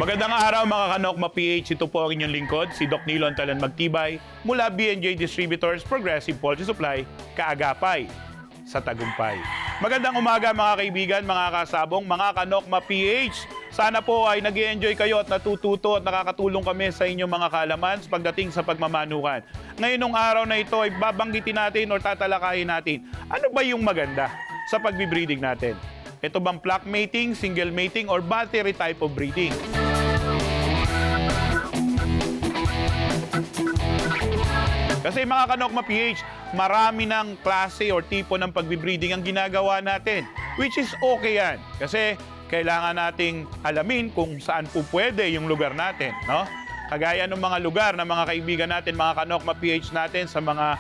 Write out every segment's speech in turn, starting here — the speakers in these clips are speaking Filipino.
Magandang araw mga Kanokma PH. Ito po ang inyong lingkod, si Doc Nilo Antalan Magtibay mula B&J Distributors Progressive Poultry Supply, Kaagapay sa Tagumpay. Magandang umaga mga kaibigan, mga kasabong, mga Kanokma PH. Sana po ay nag-i-enjoy kayo at natututo at nakakatulong kami sa inyong mga kaalaman pagdating sa pagmamanukan. Ngayong araw na ito ay babanggitin natin o tatalakayin natin ano ba yung maganda sa pagbe-breeding natin. Ito bang flock mating, single mating, or battery type of breeding? Kasi mga Kanokma PH, marami ng klase or tipo ng pagbe-breeding ang ginagawa natin. Which is okay yan. Kasi kailangan nating alamin kung saan po pwede yung lugar natin. No? Kagaya ng mga lugar na mga kaibigan natin, mga Kanokma PH natin sa mga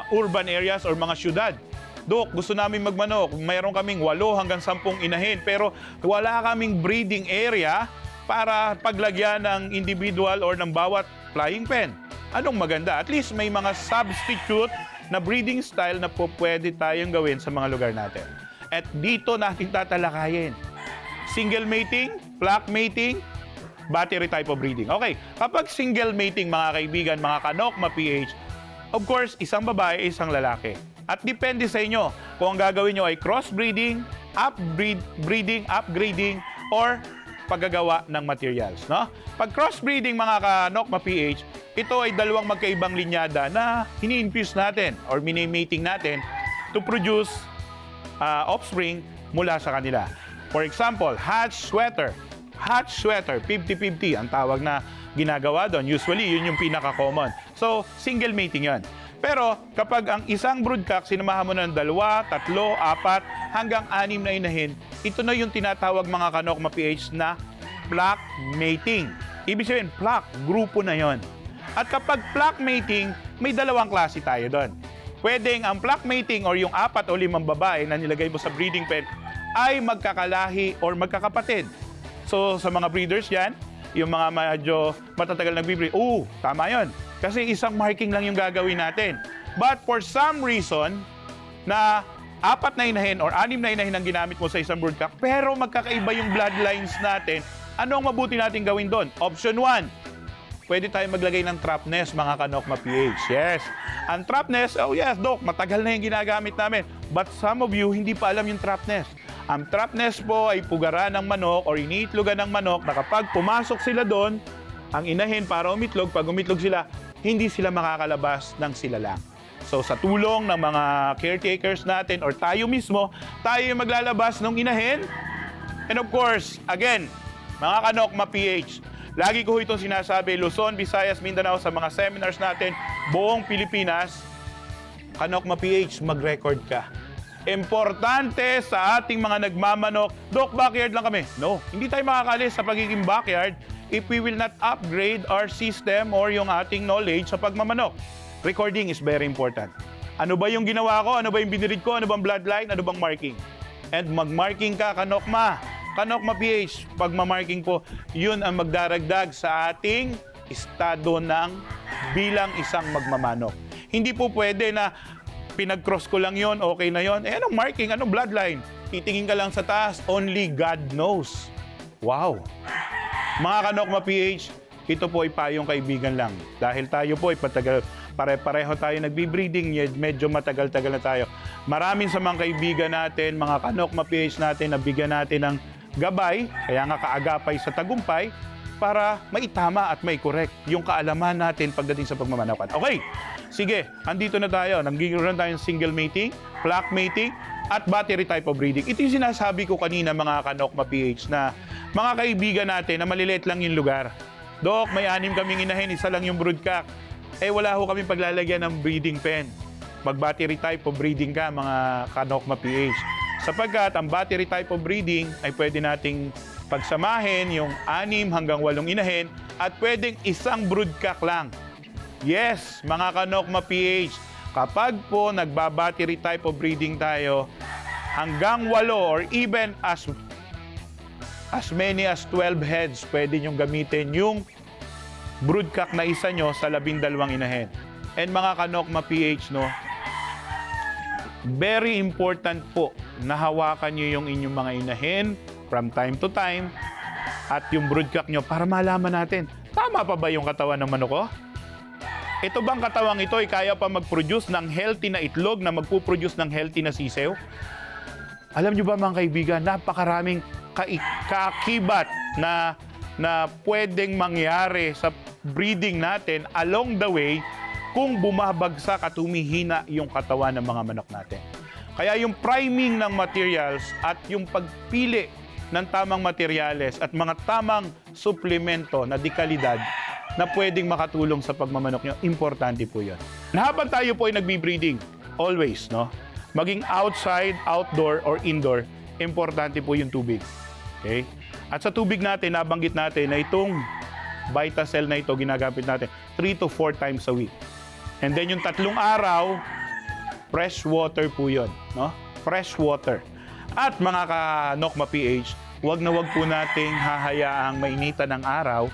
urban areas or mga syudad. Dok, gusto namin magmanok. Mayroon kaming 8 hanggang 10 inahin. Pero wala kaming breeding area para paglagyan ng individual or ng bawat flying pen. Anong maganda? At least may mga substitute na breeding style na po pwede tayong gawin sa mga lugar natin. At dito natin tatalakayin. Single mating, flock mating, battery type of breeding. Okay, kapag single mating mga kaibigan, mga Kanokma PH, of course, isang babae, isang lalaki. At depende sa inyo kung ang gagawin nyo ay crossbreeding, upgrading, or paggagawa ng materials. No? Pag crossbreeding mga Kanokma PH, ito ay dalawang magkaibang linyada na ini-infuse natin or mini-mating natin to produce offspring mula sa kanila. For example, hatch sweater. Hatch sweater, 50-50 ang tawag na ginagawa doon. Usually, yun yung pinaka-common. So, single mating yan. Pero kapag ang isang broodcock, sinamahan mo ng 2, 3, 4, hanggang 6 na inahin, ito na yung tinatawag mga Kanokma PH na flock mating. Ibig sabihin, flock, grupo na yon. At kapag flock mating, may dalawang klase tayo doon. Pwedeng ang flock mating or yung 4 o 5 babae na nilagay mo sa breeding pen ay magkakalahi or magkakapatid. So sa mga breeders yan, yung mga medyo matatagal nagbibreed, tama yon. Kasi isang marking lang yung gagawin natin. But for some reason, na 4 na inahin or 6 na inahin ang ginamit mo sa isang broodcock, pero magkakaiba yung bloodlines natin, ano ang mabuti natin gawin doon? Option 1, pwede tayo maglagay ng trap nest, mga Kanokma PH. Yes. Ang trap nest, yes, Doc, matagal na yung ginagamit namin. But some of you, hindi pa alam yung trap nest. Ang trap nest po ay pugaran ng manok or iniitlogan ng manok na kapag pumasok sila doon, ang inahin para umitlog, pag umitlog sila, hindi sila makakalabas ng sila lang. So sa tulong ng mga caretakers natin or tayo mismo, tayo yung maglalabas ng inahin. And of course, again, mga Kanokma PH, lagi ko itong sinasabi, Luzon, Visayas, Mindanao, sa mga seminars natin, buong Pilipinas, Kanokma PH, mag-record ka. Importante sa ating mga nagmamanok, Doc, backyard lang kami. No, hindi tayo makakalis sa pagiging backyard if we will not upgrade our system or yung ating knowledge sa pagmamanok. Recording is very important. Ano ba yung ginawa ko? Ano ba yung binirid ko? Ano bang bloodline? Ano bang marking? And mag-marking ka, Kanokma. Kanokma PH, pagmamarking po, yun ang magdaragdag sa ating estado ng bilang isang magmamanok. Hindi po pwede na pinag-cross ko lang yon, okay na yon. Anong marking? Anong bloodline? Titingin ka lang sa taas, only God knows. Wow! Mga Kanokma PH, ito po ay payong kaibigan lang. Dahil tayo po ay pare-pareho tayo nagbi-breeding, medyo matagal-tagal na tayo. Maraming sa mga kaibigan natin, mga Kanokma PH natin, nabigyan natin ng gabay, kaya nga kaagapay sa tagumpay, para maitama at mai-correct yung kaalaman natin pagdating sa pagmamanakan. Okay, sige, andito na tayo. Nanggigiron tayo ng single mating, flock mating, at battery type of breeding. Ito yung sinasabi ko kanina mga Kanokma PH na mga kaibigan natin na maliliit lang yung lugar. Dok, may 6 kaming inahin, isa lang yung broodcock. Wala ho kaming paglalagyan ng breeding pen. Mag-battery type of breeding ka, mga Kanokma PH. Sapagkat ang battery type of breeding ay pwede nating pagsamahin yung 6 hanggang 8 inahin at pwedeng isang broodcock lang. Yes, mga Kanokma PH, kapag po nagba-battery type of breeding tayo, hanggang 8 or even as many as 12 heads, pwede nyong gamitin yung broodcock na isa nyo sa 12 inahin. And mga Kanokma PH, no, very important po na hawakan nyo yung inyong mga inahin from time to time at yung broodcock nyo para malaman natin, tama pa ba yung katawan ng manok ko? Ito bang katawang ito ay kaya pa mag-produce ng healthy na itlog na magpuproduce ng healthy na sisew? Alam nyo ba mga kaibigan, napakaraming kaakibat na pwedeng mangyari sa breeding natin along the way kung bumabagsak at humihina yung katawan ng mga manok natin. Kaya yung priming ng materials at yung pagpili ng tamang materyales at mga tamang suplemento na dekalidad na pwedeng makatulong sa pagmamanok nyo, importante po yun. Habang tayo po ay nagbe-breeding, always, no? Maging outside, outdoor, or indoor, importante po yung tubig. Okay? At sa tubig natin, nabanggit natin na itong Vitacell na ito, ginagamit natin 3 to 4 times a week. And then yung 3 araw, fresh water po yun. No? Fresh water. At mga ka-Nokma PH, wag na wag po nating hahayaang mainitan ng araw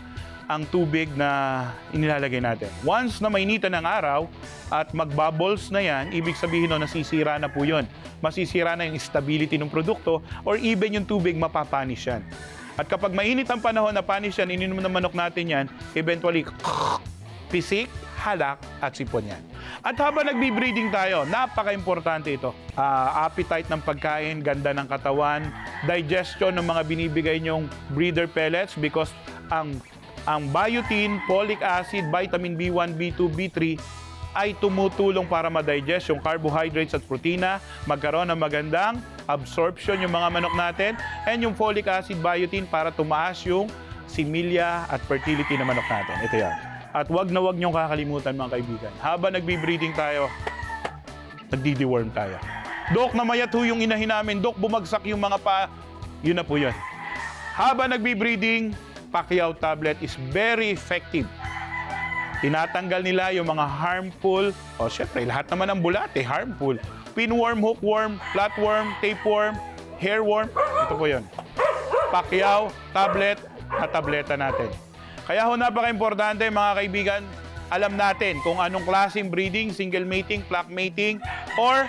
ang tubig na inilalagay natin. Once na mainitan ng araw at mag-bubbles na yan, ibig sabihin no, nasisira na po yun. Masisira na yung stability ng produkto or even yung tubig mapapanis yan. At kapag mainit ang panahon na panis yan, ininom ng manok natin yan, eventually, pisik, halak, at sipon yan. At habang nagbe-breeding tayo, napaka-importante ito. Appetite ng pagkain, ganda ng katawan, digestion ng mga binibigay nyong breeder pellets because ang biotin, folic acid, vitamin B1, B2, B3 ay tumutulong para ma-digest yung carbohydrates at protina, magkaroon ng magandang absorption yung mga manok natin, and yung folic acid, biotin para tumaas yung similya at fertility ng manok natin. Ito yan. At wag na wag niyong kakalimutan mga kaibigan. Habang nagbe-breeding tayo, nagdi-deworm tayo. Dok, namayat ho yung inahin namin. Dok, bumagsak yung mga pa. Yun na po yun. Habang nagbe-breeding, Pacquiao tablet is very effective. Tinatanggal nila yung mga harmful, syempre, lahat naman ng bulate, harmful. Pinworm, hookworm, flatworm, tapeworm, hairworm. Ito po yun. Pacquiao tablet na tableta natin. Kaya ho, napaka-importante mga kaibigan, alam natin kung anong klaseng breeding, single mating, flock mating, or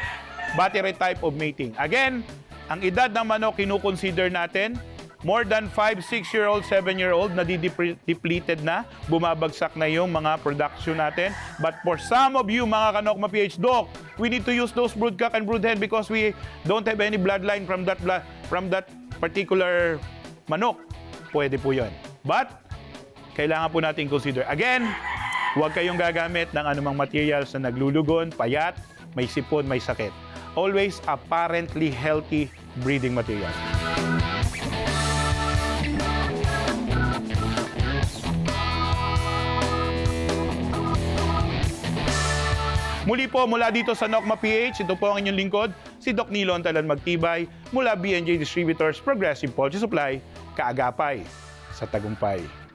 battery type of mating. Again, ang edad ng manok kinukonsider natin, more than 5, 6-year-old, 7-year-old na depleted na, bumabagsak na yung mga production natin. But for some of you, mga ka-Nokma PH, Doc, we need to use those broodcock and broodhen because we don't have any bloodline from that particular manok. Pwede po yun. But, kailangan po natin consider. Again, huwag kayong gagamit ng anumang materials na naglulugon, payat, may sipon, may sakit. Always apparently healthy breeding material. Muli po, mula dito sa Nokma PH, ito po ang inyong lingkod, si Doc Nilo Talan Magtibay, mula B&J Distributors, Progressive Poultry Supply, Kaagapay, sa Tagumpay.